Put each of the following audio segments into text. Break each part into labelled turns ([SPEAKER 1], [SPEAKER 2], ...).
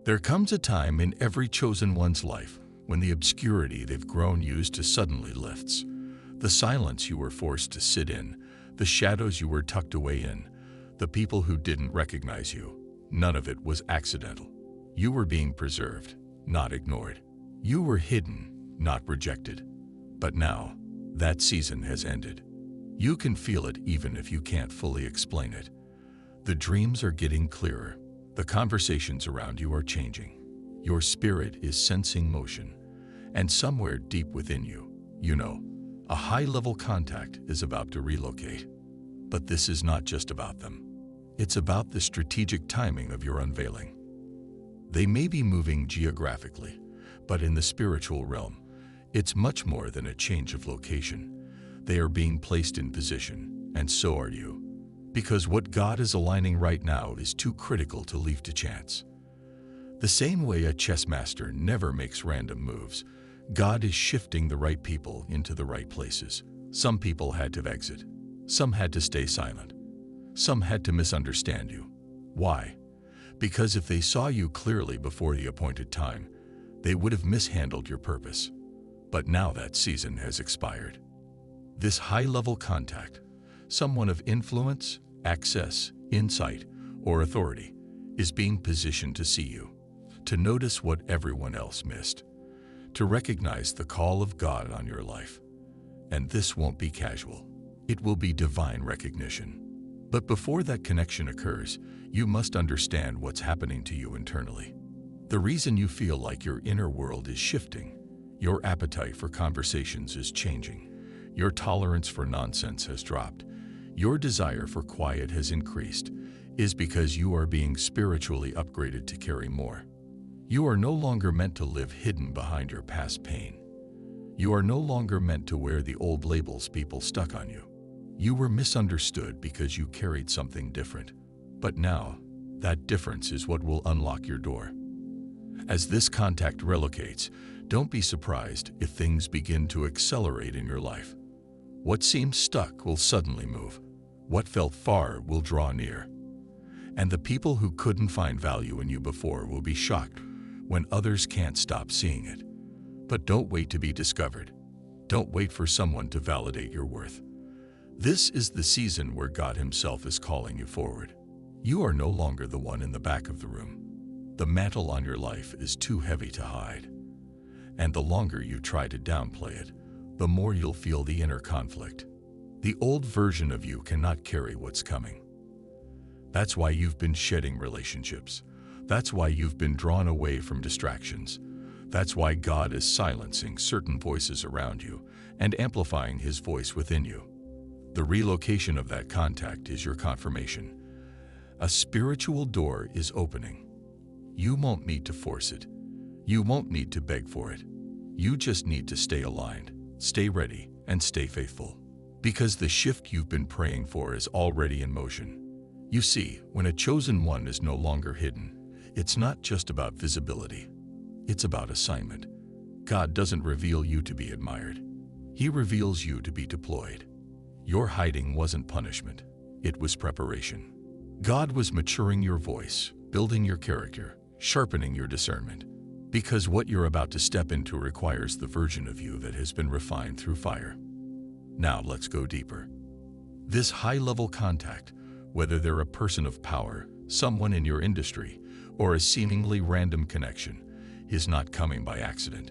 [SPEAKER 1] There comes a time in every chosen one's life when the obscurity they've grown used to suddenly lifts. The silence you were forced to sit in, the shadows you were tucked away in, the people who didn't recognize you. None of it was accidental. You were being preserved, not ignored. You were hidden, not rejected. But now, that season has ended. You can feel it even if you can't fully explain it. The dreams are getting clearer. The conversations around you are changing. Your spirit is sensing motion. And somewhere deep within you, you know, a high-level contact is about to relocate. But this is not just about them. It's about the strategic timing of your unveiling. They may be moving geographically, but in the spiritual realm, it's much more than a change of location. They are being placed in position, and so are you. Because what God is aligning right now is too critical to leave to chance. The same way a chess master never makes random moves, God is shifting the right people into the right places. Some people had to exit. Some had to stay silent. Some had to misunderstand you. Why? Because if they saw you clearly before the appointed time, they would have mishandled your purpose. But now that season has expired. This high-level contact, someone of influence, access, insight, or authority, is being positioned to see you, to notice what everyone else missed, to recognize the call of God on your life. And this won't be casual. It will be divine recognition. But before that connection occurs, you must understand what's happening to you internally. The reason you feel like your inner world is shifting, your appetite for conversations is changing, your tolerance for nonsense has dropped, your desire for quiet has increased, is because you are being spiritually upgraded to carry more. You are no longer meant to live hidden behind your past pain. You are no longer meant to wear the old labels people stuck on you. You were misunderstood because you carried something different. But now, that difference is what will unlock your door. As this contact relocates, don't be surprised if things begin to accelerate in your life. What seemed stuck will suddenly move. What felt far will draw near. And the people who couldn't find value in you before will be shocked when others can't stop seeing it. But don't wait to be discovered. Don't wait for someone to validate your worth. This is the season where God Himself is calling you forward. You are no longer the one in the back of the room. The mantle on your life is too heavy to hide. And the longer you try to downplay it, the more you'll feel the inner conflict. The old version of you cannot carry what's coming. That's why you've been shedding relationships. That's why you've been drawn away from distractions. That's why God is silencing certain voices around you and amplifying His voice within you. The relocation of that contact is your confirmation. A spiritual door is opening. You won't need to force it. You won't need to beg for it. You just need to stay aligned, stay ready, and stay faithful. Because the shift you've been praying for is already in motion. You see, when a chosen one is no longer hidden, it's not just about visibility. It's about assignment. God doesn't reveal you to be admired. He reveals you to be deployed. Your hiding wasn't punishment. It was preparation. God was maturing your voice, building your character, sharpening your discernment. Because what you're about to step into requires the version of you that has been refined through fire. Now let's go deeper. This high-level contact, whether they're a person of power, someone in your industry, or a seemingly random connection, is not coming by accident.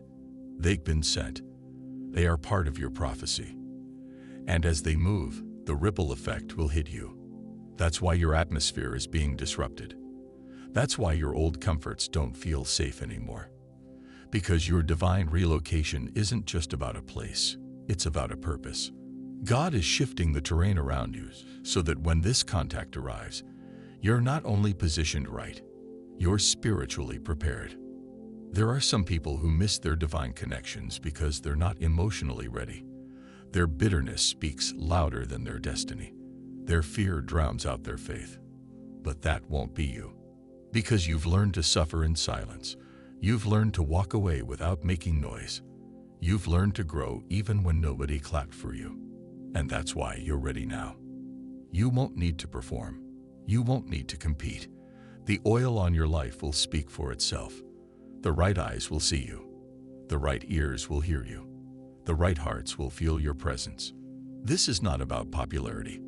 [SPEAKER 1] They've been sent. They are part of your prophecy. And as they move, the ripple effect will hit you. That's why your atmosphere is being disrupted. That's why your old comforts don't feel safe anymore. Because your divine relocation isn't just about a place, it's about a purpose. God is shifting the terrain around you so that when this contact arrives, you're not only positioned right, you're spiritually prepared. There are some people who miss their divine connections because they're not emotionally ready. Their bitterness speaks louder than their destiny. Their fear drowns out their faith. But that won't be you. Because you've learned to suffer in silence. You've learned to walk away without making noise. You've learned to grow even when nobody clapped for you. And that's why you're ready now. You won't need to perform. You won't need to compete. The oil on your life will speak for itself. The right eyes will see you. The right ears will hear you. The right hearts will feel your presence. This is not about popularity.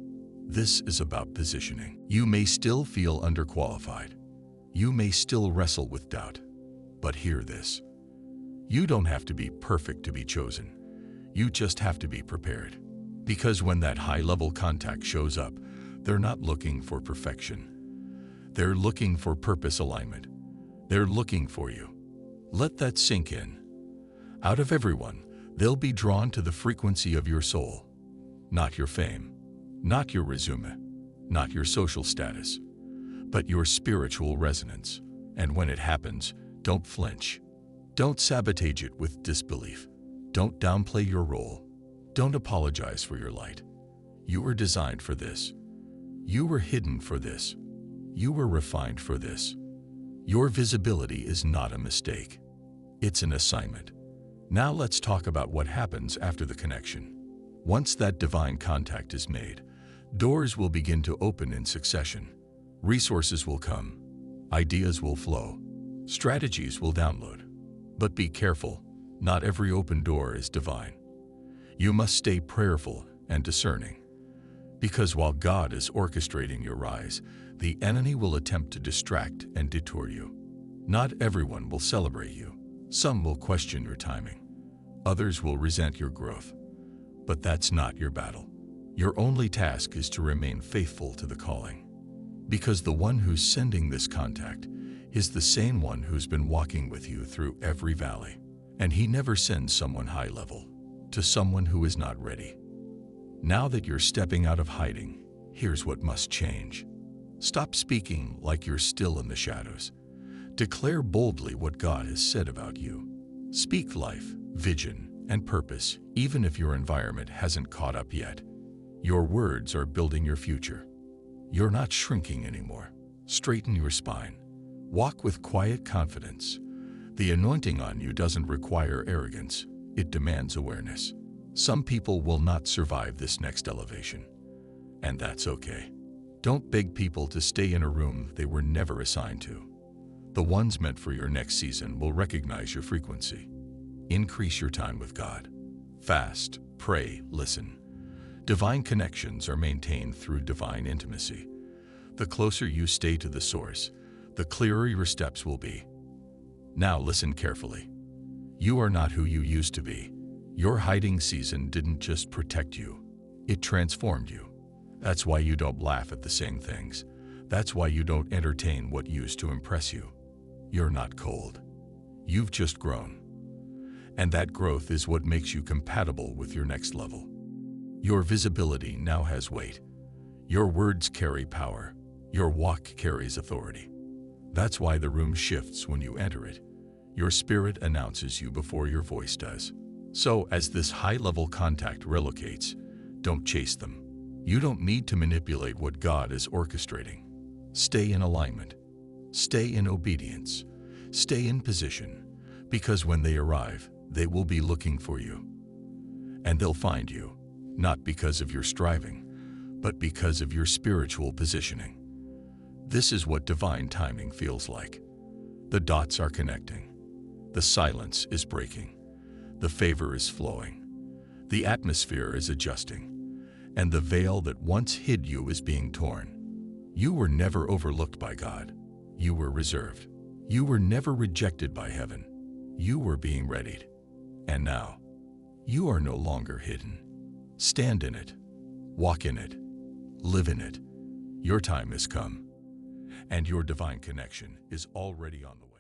[SPEAKER 1] This is about positioning. You may still feel underqualified. You may still wrestle with doubt. But hear this. You don't have to be perfect to be chosen. You just have to be prepared. Because when that high-level contact shows up, they're not looking for perfection. They're looking for purpose alignment. They're looking for you. Let that sink in. Out of everyone, they'll be drawn to the frequency of your soul, not your fame, not your resume, not your social status, but your spiritual resonance. And when it happens, don't flinch. Don't sabotage it with disbelief. Don't downplay your role. Don't apologize for your light. You were designed for this. You were hidden for this. You were refined for this. Your visibility is not a mistake. It's an assignment. Now let's talk about what happens after the connection. Once that divine contact is made, doors will begin to open in succession. Resources will come. Ideas will flow. Strategies will download. But be careful, not every open door is divine. You must stay prayerful and discerning. Because while God is orchestrating your rise, the enemy will attempt to distract and detour you. Not everyone will celebrate you. Some will question your timing. Others will resent your growth. But that's not your battle. Your only task is to remain faithful to the calling. Because the one who's sending this contact is the same one who's been walking with you through every valley. And he never sends someone high level to someone who is not ready. Now that you're stepping out of hiding, here's what must change. Stop speaking like you're still in the shadows. Declare boldly what God has said about you. Speak life, vision, and purpose, even if your environment hasn't caught up yet. Your words are building your future. You're not shrinking anymore. Straighten your spine. Walk with quiet confidence. The anointing on you doesn't require arrogance. It demands awareness. Some people will not survive this next elevation, and that's okay. Don't beg people to stay in a room they were never assigned to. The ones meant for your next season will recognize your frequency. Increase your time with God. Fast, pray, listen. Divine connections are maintained through divine intimacy. The closer you stay to the source, the clearer your steps will be. Now listen carefully. You are not who you used to be. Your hiding season didn't just protect you, it transformed you. That's why you don't laugh at the same things. That's why you don't entertain what used to impress you. You're not cold. You've just grown. And that growth is what makes you compatible with your next level. Your visibility now has weight. Your words carry power. Your walk carries authority. That's why the room shifts when you enter it. Your spirit announces you before your voice does. So, as this high-level contact relocates, don't chase them. You don't need to manipulate what God is orchestrating. Stay in alignment. Stay in obedience. Stay in position, because when they arrive, they will be looking for you. And they'll find you, not because of your striving, but because of your spiritual positioning. This is what divine timing feels like. The dots are connecting. The silence is breaking. The favor is flowing. The atmosphere is adjusting. And the veil that once hid you is being torn. You were never overlooked by God. You were reserved. You were never rejected by heaven. You were being readied. And now, you are no longer hidden. Stand in it. Walk in it. Live in it. Your time has come. And your divine connection is already on the way.